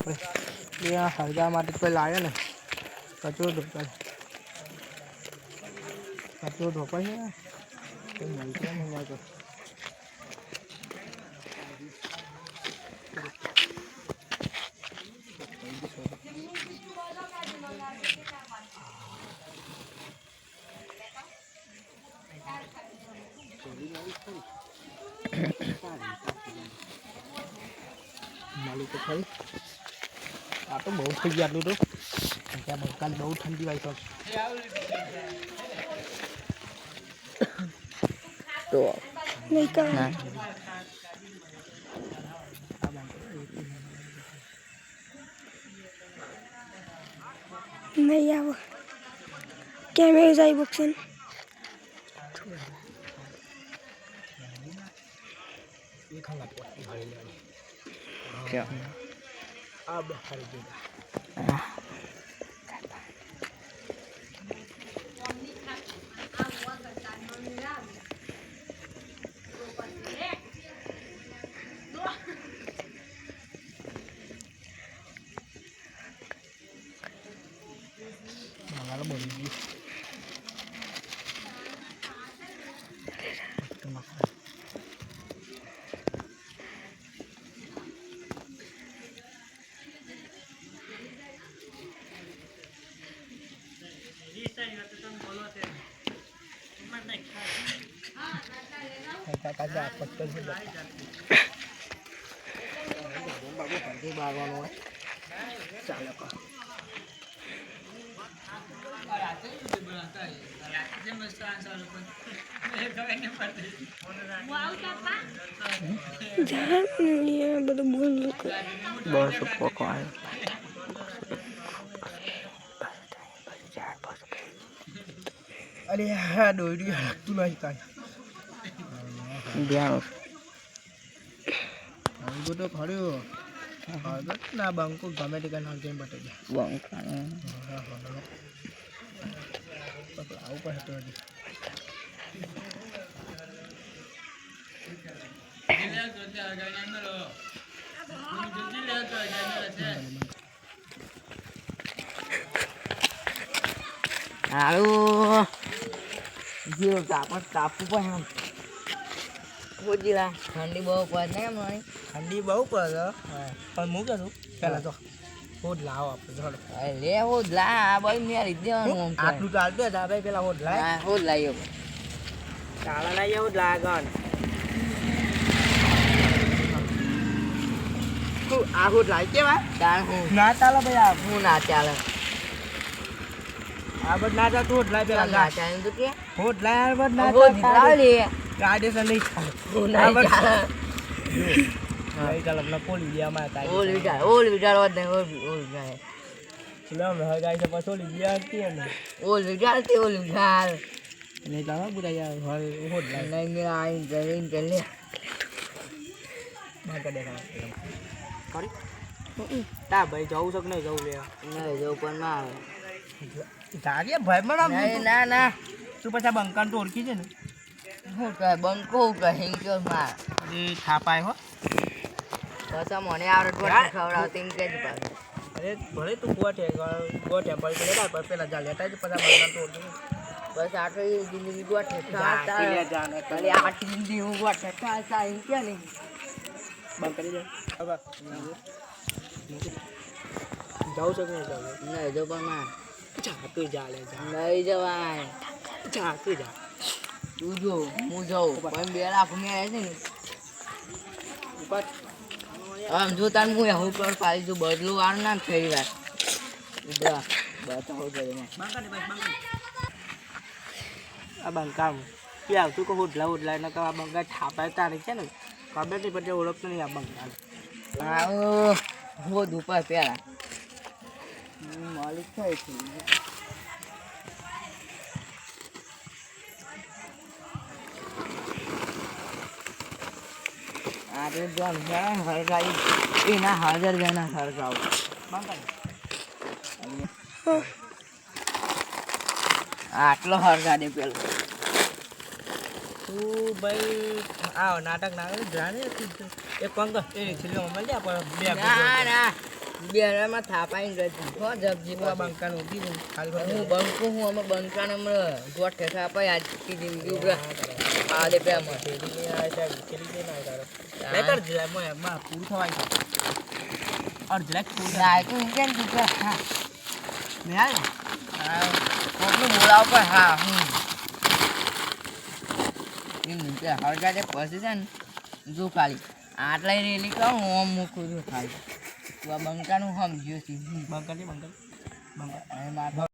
આપણે એ હળગા માટે કોઈ લાવે ને કચરો ઢોકાય છે મળશે ને તો માલિક તો ખરી આ તો બહુ થઈ ગયા આટલું તો ત્યાં બંકાલ બહુ ઠંડી વાય તો નહીં કરે નહીં આવો કેમેરે જાય બોક્સન क्या अब खरीदेगा हमारा बोलिए બધું બોલ બસ પકવાય અરે હા દોરી લાગતું નહીં કાંઈ ધ્યાન હળગો તો ખર્યો હળગો ના બંકો ગમે તે કાંઈ નાખી બટે બંકા આવું પણ હતું હજી હારું જીવ તાપવું પણ એમ પૂછીલા ઠંડી બહુ પડે ને એમ ઠંડી બહુ પડે પણ હું કરું પહેલાં તો હોદ લાવો આપણે જોડે લે હોદ લા આ ભાઈ મેં રીત દેવાનું આટલું ચાલતું હતા ભાઈ પેલા હોદ લાય હોદ લાવ્યો ચાલા લાવીએ હોદ લાગણ આ હોદ લાવી કેવા તાર હું ના ચાલે ભાઈ આ હું ના ચાલે આ બધ ના ચાલતું હોદ લાય પેલા ના ચાલે તો કે હોદ લાય આ બધ ના હોદ ચાલે લે ગાડી સે નહીં ચાલે હું ના ચાલે નહીં ચાલે આપણે પોલી દિયામાં હતા ઓલ વિચાર હોદ ને ઓલ વિચાર ચલો મે ગાઈ છે પછી ઓલી દિયા હતી ને ઓલ વિચાર તે ઓલ વિચાર નહીં ચાલે બુરા યાર હવે હોદ લાય નહીં મેરા આઈ જઈને કે લે માં કડે કરી તા ભાઈ જવું છે કે નહીં જવું લે નહીં જો પણ ના આવે તારે ભાઈ મને નહીં ના ના તું પછી આ બંકાન તો ઓળખી છે ને હું કહે બંકો કહે હિંક્યો માર એ થાપાય હો પાછા મને આવડે ટોટી ખવડાવતી એમ કે જ પાછું અરે ભલે તું ગોઠે પડી લેતા પણ પેલા જા લેતા જ પછી બંકાન તો ઓળખી બસ આટલી જિંદગી ગોઠે ખાલી આટલી જિંદગી હું ગોઠે ખાતા એમ કે નહીં બંધ કરી દે હવે જાઉં છે કે નહીં જાઉં નહીં જો પણ ના જા તું જા લે જા નહીં જવાય જા તું જા તું જો હું જાઉં પણ બે લાખ મેં આવે છે ને ઉપર આમ જો તાર હું એવું કર પાડી જો બદલું વાર ના ફેરી વાર ઉભા બતાવો જઈને આ બંકામ કે આવતું કે હોડલા ને આ બંકા થાપાય તારી છે ને ખબર નહીં પછી ઓળખતો નહીં આ બંકા આવો હોદ ઉપર પેલા માલિક થાય છે આટલે જોન હરગાઈ એના હાજર ગણા હરગાવ આટલો હરગા દે પેલો તું ભાઈ આ નાટક ના જાણે એક પંગ એ સિલ્વર મળી જાય પણ બે ના ના બેરામાં થાપાઈને ગઈ હો જપજી આ બંકાનું ઊભી રહી. ખાલી હું બંકું હું અમે બંકાને હમણાં ગોઠે થાપાય આજની જિંદગી ઉભરા આ દે પેમાં ખેડીને આ સાહેબ, ખેડીને ના તારો. લે તાર જરાક મોય એમાં પૂરું થવાય છે. જરાક પૂરું થાય. લાયકું ઇન્ડિયન દુકરા હા મેં આવે ને? કોકનું બોલાવ પર હા એમ નીચે હળગાજે પછી છે ને જો ખાલી આટલા રેલી કહું ઓમ મૂકું છું ખાલી તું આ બંકાનું સમજ્યો છે બંકા નહીં, બંકા. બંકા. અને માથા